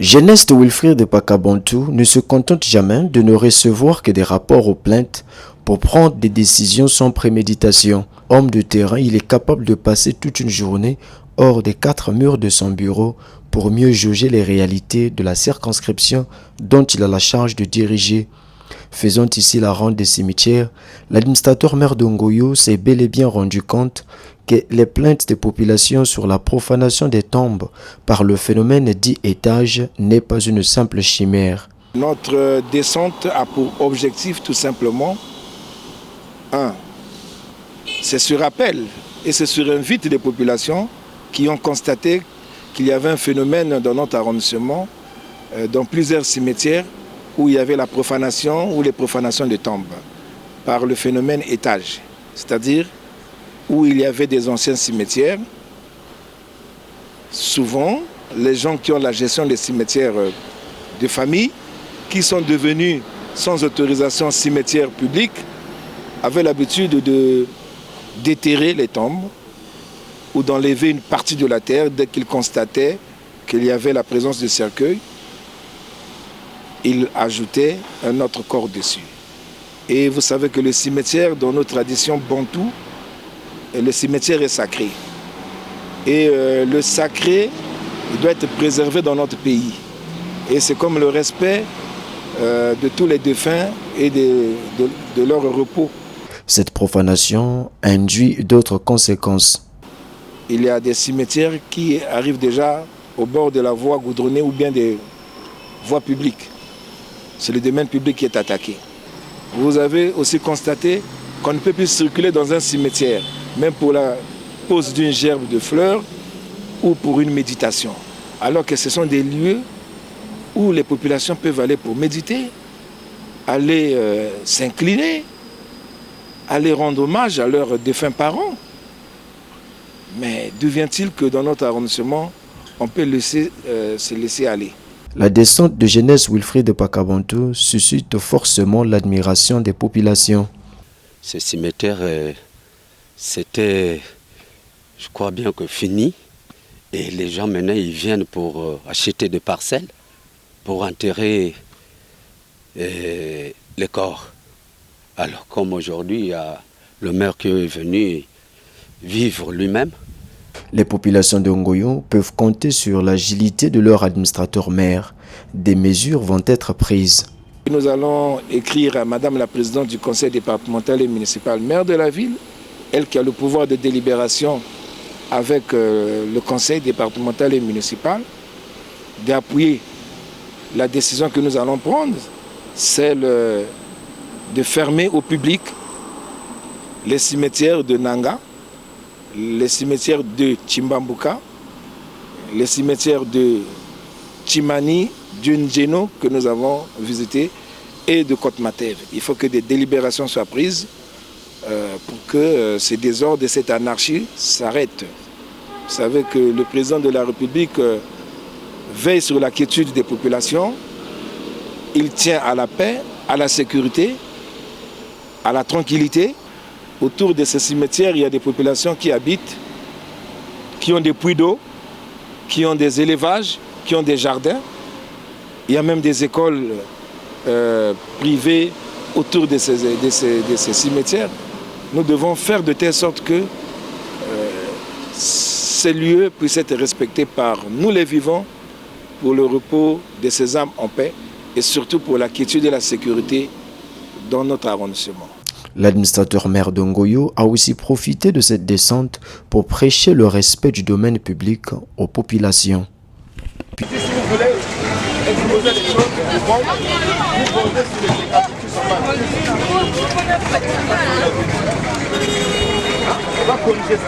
Geneste Wilfried de Pakabantou ne se contente jamais de ne recevoir que des rapports aux plaintes pour prendre des décisions sans préméditation. Homme de terrain, il est capable de passer toute une journée hors des 4 murs de son bureau pour mieux jauger les réalités de la circonscription dont il a la charge de diriger. Faisant ici la ronde des cimetières, l'administrateur maire de Ngoyo s'est bel et bien rendu compte que les plaintes des populations sur la profanation des tombes par le phénomène dit étage n'est pas une simple chimère. Notre descente a pour objectif tout simplement, c'est sur rappel et c'est sur invite des populations qui ont constaté qu'il y avait un phénomène dans notre arrondissement, dans plusieurs cimetières où il y avait la profanation ou les profanations de tombes par le phénomène étage, c'est-à-dire où il y avait des anciens cimetières. Souvent, les gens qui ont la gestion des cimetières de famille, qui sont devenus sans autorisation cimetières publics, avaient l'habitude de déterrer les tombes ou d'enlever une partie de la terre dès qu'ils constataient qu'il y avait la présence de cercueils. Ils ajoutaient un autre corps dessus. Et vous savez que le cimetière, dans nos traditions bantou, le cimetière est sacré. Et le sacré, il doit être préservé dans notre pays. Et c'est comme le respect de tous les défunts et de leur repos. Cette profanation induit d'autres conséquences. Il y a des cimetières qui arrivent déjà au bord de la voie goudronnée ou bien des voies publiques. C'est le domaine public qui est attaqué. Vous avez aussi constaté qu'on ne peut plus circuler dans un cimetière, même pour la pose d'une gerbe de fleurs ou pour une méditation. Alors que ce sont des lieux où les populations peuvent aller pour méditer, aller s'incliner, aller rendre hommage à leurs défunts parents. Mais d'où vient-il que dans notre arrondissement, on peut se laisser aller? La descente de Geneste Wilfried de Pakabantou suscite forcément l'admiration des populations. Ce cimetière, c'était, je crois bien que fini. Et les gens maintenant, ils viennent pour acheter des parcelles, pour enterrer les corps. Alors comme aujourd'hui, il y a le maire qui est venu vivre lui-même. Les populations de Ngoyo peuvent compter sur l'agilité de leur administrateur maire. Des mesures vont être prises. Nous allons écrire à Madame la Présidente du Conseil départemental et municipal, maire de la ville, elle qui a le pouvoir de délibération avec le Conseil départemental et municipal, d'appuyer la décision que nous allons prendre, celle de fermer au public les cimetières de Nanga, les cimetières de Chimbambuka, les cimetières de Chimani, d'Unjeno que nous avons visités et de Kotmatev. Il faut que des délibérations soient prises pour que ces désordres et cette anarchie s'arrêtent. Vous savez que le président de la République veille sur la quiétude des populations. Il tient à la paix, à la sécurité, à la tranquillité. Autour de ces cimetières, il y a des populations qui habitent, qui ont des puits d'eau, qui ont des élevages, qui ont des jardins. Il y a même des écoles privées autour de ces cimetières. Nous devons faire de telle sorte que ces lieux puissent être respectés par nous les vivants pour le repos de ces âmes en paix et surtout pour la quiétude et la sécurité dans notre arrondissement. L'administrateur maire de Ngoyo a aussi profité de cette descente pour prêcher le respect du domaine public aux populations. Si vous voulez exposer les choses, vous posez sur les déclarations qui sont mal. On va corriger ça.